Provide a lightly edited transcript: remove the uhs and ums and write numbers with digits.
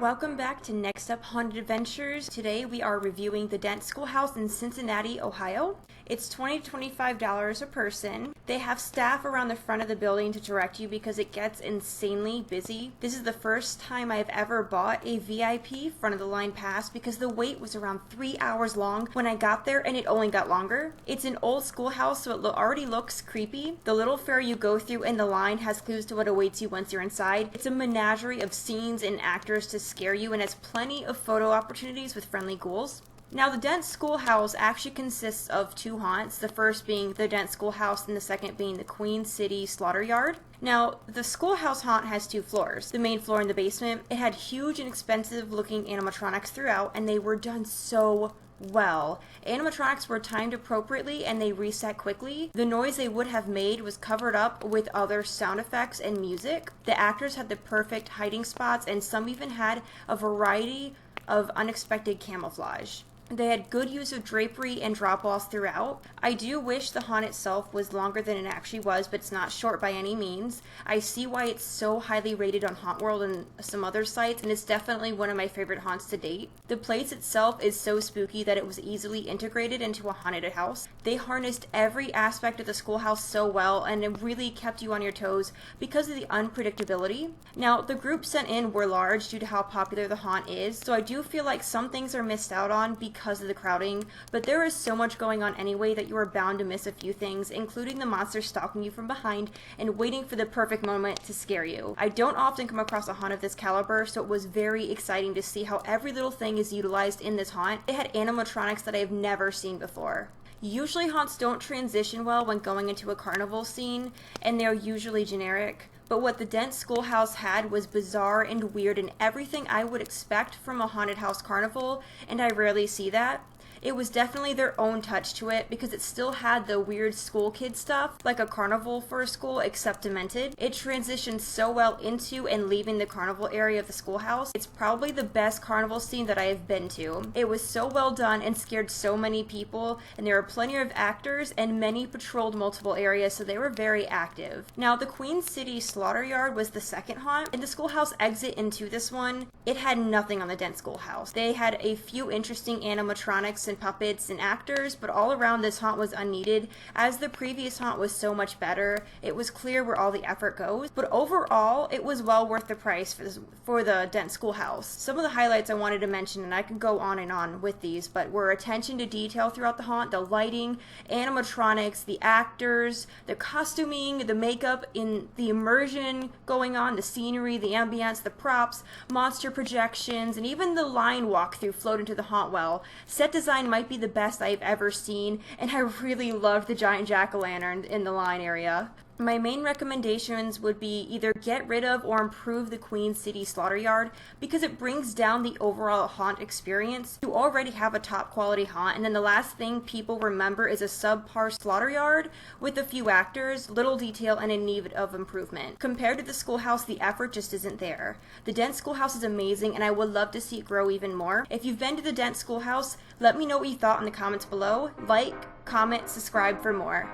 Welcome back to Next Up Haunted Adventures. Today we are reviewing the Dent Schoolhouse in Cincinnati, Ohio. It's $20 to $25 a person. They have staff around the front of the building to direct you because it gets insanely busy. This is the first time I've ever bought a VIP front of the line pass because the wait was around 3 hours long when I got there, and it only got longer. It's an old schoolhouse, so it already looks creepy. The little fair you go through in the line has clues to what awaits you once you're inside. It's a menagerie of scenes and actors to scare you, and has plenty of photo opportunities with friendly ghouls. Now, the Dent Schoolhouse actually consists of two haunts, the first being the Dent Schoolhouse and the second being the Queen City Slaughter Yard. Now, the Schoolhouse haunt has two floors, the main floor and the basement. It had huge and expensive looking animatronics throughout, and they were done so well. Animatronics were timed appropriately and they reset quickly. The noise they would have made was covered up with other sound effects and music. The actors had the perfect hiding spots, and some even had a variety of unexpected camouflage. They had good use of drapery and drop-offs throughout. I do wish the haunt itself was longer than it actually was, but it's not short by any means. I see why it's so highly rated on Haunt World and some other sites, and it's definitely one of my favorite haunts to date. The place itself is so spooky that it was easily integrated into a haunted house. They harnessed every aspect of the schoolhouse so well, and it really kept you on your toes because of the unpredictability. Now, the groups sent in were large due to how popular the haunt is, so I do feel like some things are missed out on because of the crowding, but there is so much going on anyway that you are bound to miss a few things, including the monster stalking you from behind and waiting for the perfect moment to scare you. I don't often come across a haunt of this caliber, so it was very exciting to see how every little thing is utilized in this haunt. It had animatronics that I have never seen before. Usually haunts don't transition well when going into a carnival scene, and they're usually generic. But what the Dent Schoolhouse had was bizarre and weird and everything I would expect from a haunted house carnival, and I rarely see that. It was definitely their own touch to it because it still had the weird school kid stuff, like a carnival for a school except demented. It transitioned so well into and leaving the carnival area of the schoolhouse. It's probably the best carnival scene that I have been to. It was so well done and scared so many people, and there were plenty of actors and many patrolled multiple areas, so they were very active. Now, the Queen City Slaughter Yard was the second haunt, and the schoolhouse exit into this one, it had nothing on the Dent Schoolhouse. They had a few interesting animatronics and puppets and actors, but all around this haunt was unneeded, as the previous haunt was so much better. It was clear where all the effort goes, but overall it was well worth the price for the Dent Schoolhouse. Some of the highlights I wanted to mention, and I could go on and on with these, but were attention to detail throughout the haunt, the lighting, animatronics, the actors, the costuming, the makeup, in the immersion going on, the scenery, the ambience, the props, monster projections, and even the line walkthrough flowed into the haunt well. Set design might be the best I've ever seen, and I really loved the giant jack-o'-lantern in the line area. My main recommendations would be either get rid of or improve the Queen City Slaughter Yard because it brings down the overall haunt experience. You already have a top quality haunt, and then the last thing people remember is a subpar slaughter yard with a few actors, little detail, and in need of improvement. Compared to the schoolhouse, the effort just isn't there. The Dent Schoolhouse is amazing, and I would love to see it grow even more. If you've been to the Dent Schoolhouse, let me know what you thought in the comments below. Like, comment, subscribe for more.